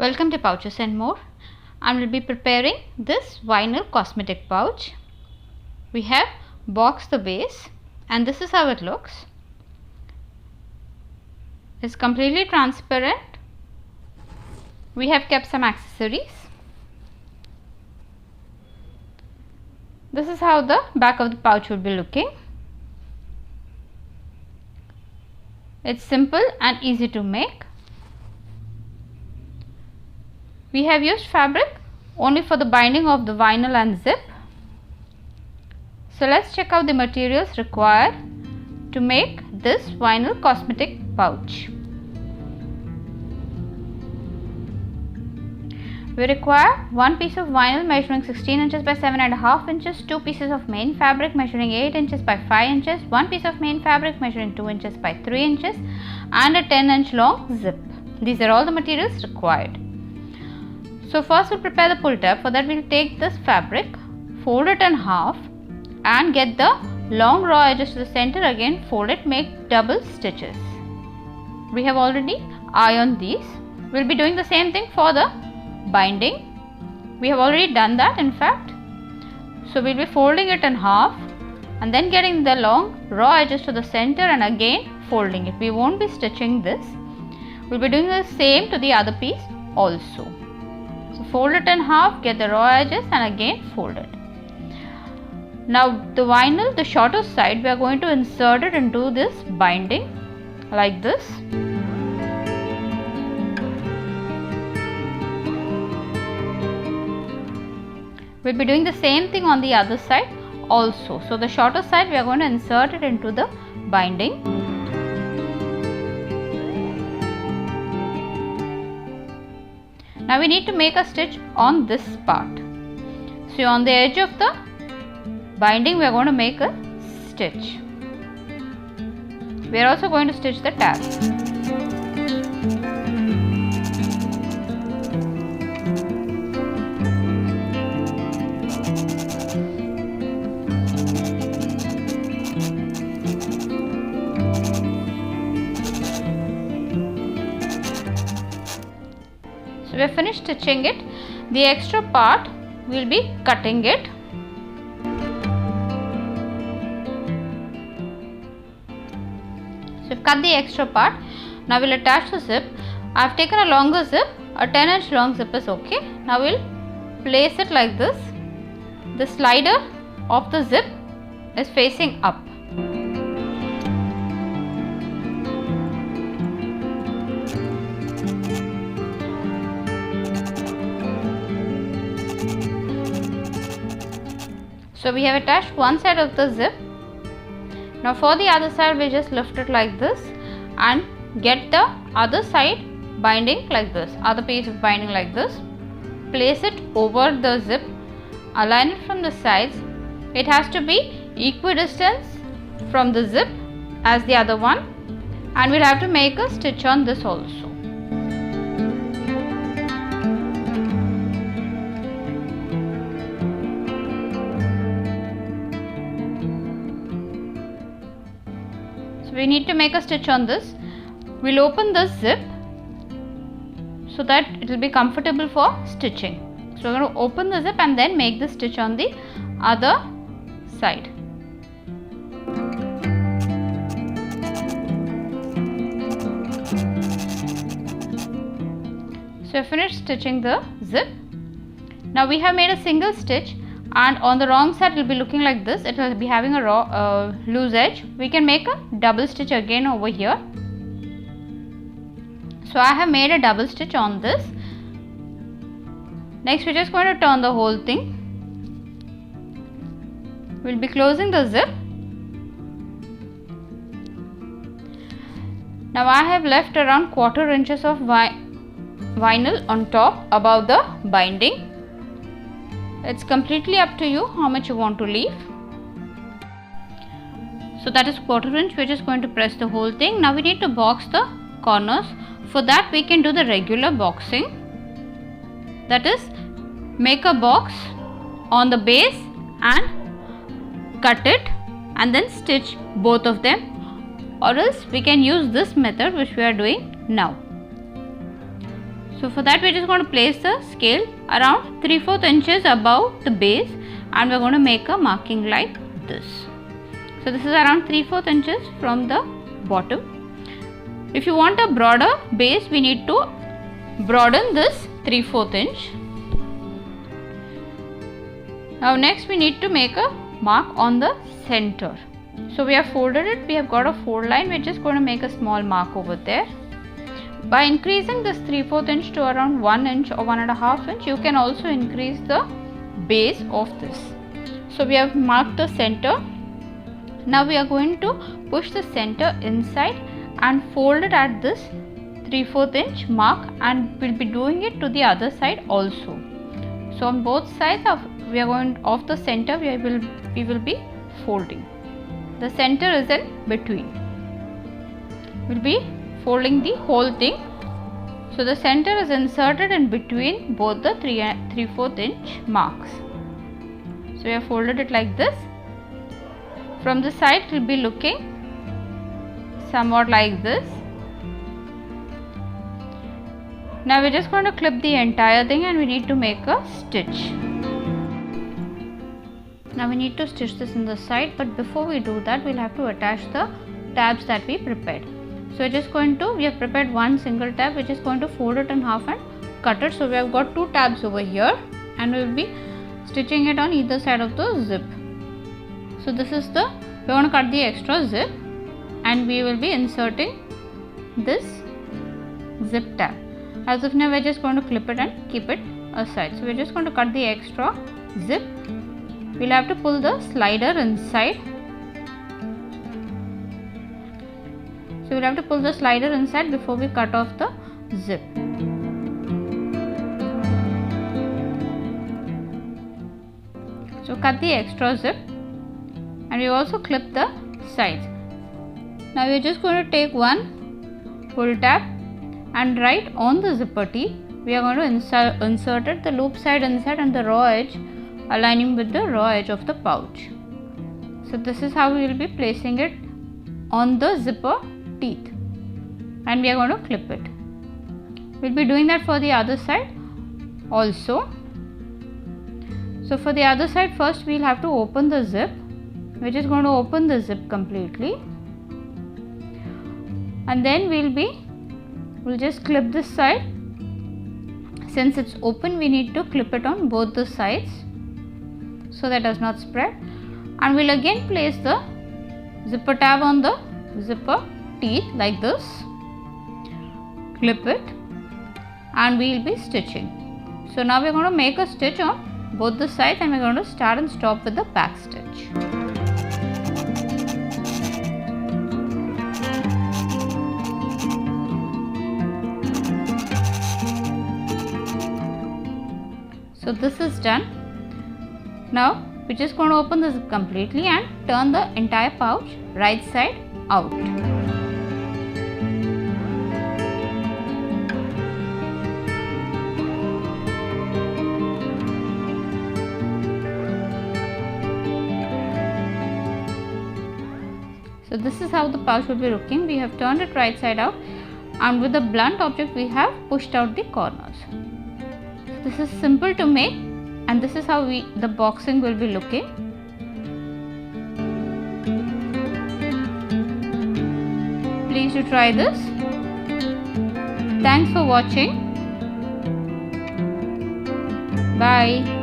Welcome to Pouches and More. I will be preparing this vinyl cosmetic pouch. We have boxed the base and this is how it looks. It's completely transparent. We have kept some accessories. This is how the back of the pouch would be looking. It's simple and easy to make. We have used fabric only for the binding of the vinyl and zip. So let's check out the materials required to make this vinyl cosmetic pouch. We require one piece of vinyl measuring 16 inches by 7.5 inches, two pieces of main fabric measuring 8 inches by 5 inches, one piece of main fabric measuring 2 inches by 3 inches, and a 10-inch long zip. These are all the materials required. So first we'll prepare the pull tab. For that we'll take this fabric, fold it in half and get the long raw edges to the center. Again fold it, make double stitches. We have already ironed these. We'll be doing the same thing for the binding. We have already done that in fact. So we'll be folding it in half and then getting the long raw edges to the center and again folding it. We won't be stitching this. We'll be doing the same to the other piece also. So fold it in half, get the raw edges and again fold it. Now the vinyl, the shorter side, we are going to insert it into this binding like this. We'll be doing the same thing on the other side also. So the shorter side we are going to insert it into the binding. Now we need to make a stitch on this part. So on the edge of the binding we are going to make a stitch. We are also going to stitch the tab. So we have finished stitching it. The extra part we will be cutting it. So we have cut the extra part. Now we will attach the zip. I have taken a longer zip. A 10-inch long zip is okay. Now we will place it like this. The slider of the zip is facing up. So we have attached one side of the zip. Now for the other side we just lift it like this and get the other side binding like this, other piece of binding like this. Place it over the zip, align it from the sides. It has to be equidistant from the zip as the other one, and we'll have to make a stitch on this also. We need to make a stitch on this. We'll open this zip so that it will be comfortable for stitching. So we're going to open the zip and then make the stitch on the other side. So we finished stitching the zip. Now we have made a single stitch. And on the wrong side it will be looking like this. It will be having a loose edge. We can make a double stitch again over here. So I have made a double stitch on this. Next we're just going to turn the whole thing. We'll be closing the zip. Now I have left around 1/4 inches of vinyl on top above the binding. It's completely up to you how much you want to leave. So that is 1/4 inch. We're just going to press the whole thing. Now we need to box the corners. For that we can do the regular boxing. That is, make a box on the base and cut it and then stitch both of them, or else we can use this method which we are doing now. So for that we are just going to place the scale around 3/4 inches above the base, and we are going to make a marking like this. So this is around 3/4 inches from the bottom. If you want a broader base, we need to broaden this 3/4 inch. Now next we need to make a mark on the center. So we have folded it, we have got a fold line, we are just going to make a small mark over there. By increasing this 3/4 inch to around 1 inch or 1.5 inch, you can also increase the base of this. So we have marked the center. Now we are going to push the center inside and fold it at this 3/4 inch mark, and we'll be doing it to the other side also. So on both sides of the center we will be folding. The center is in between. We'll be folding the whole thing. So the center is inserted in between both the 3/4 inch marks. So we have folded it like this. From the side it will be looking somewhat like this. Now we're just going to clip the entire thing, and we need to make a stitch. Now we need to stitch this in the side, but before we do that we'll have to attach the tabs that we prepared. So we have prepared one single tab. We're just going to fold it in half and cut it. So we have got two tabs over here, and we will be stitching it on either side of the zip. So this is we want to cut the extra zip, and we will be inserting this zip tab. As of now we're just going to clip it and keep it aside. So we're just going to cut the extra zip. We'll have to pull the slider inside. So we'll have to pull the slider inside before we cut off the zip. So cut the extra zip, and we also clip the sides. Now we are just going to take one pull tab, and right on the zipper teeth we are going to insert it, the loop side inside and the raw edge aligning with the raw edge of the pouch. So this is how we will be placing it on the zipper teeth, and we are going to clip it. We'll be doing that for the other side also. So for the other side, first we'll have to open the zip. We're just going to open the zip completely, and then we'll just clip this side. Since it's open, we need to clip it on both the sides so that does not spread, and we'll again place the zipper tab on the zipper teeth like this, clip it, and we'll be stitching. So now we're going to make a stitch on both the sides, and we're going to start and stop with the back stitch. So this is done. Now we're just going to open the zip completely and turn the entire pouch right side out. So this is how the pouch will be looking. We have turned it right side out, and with the blunt object we have pushed out the corners. This is simple to make, and this is how the boxing will be looking. Please do try this. Thanks for watching. Bye.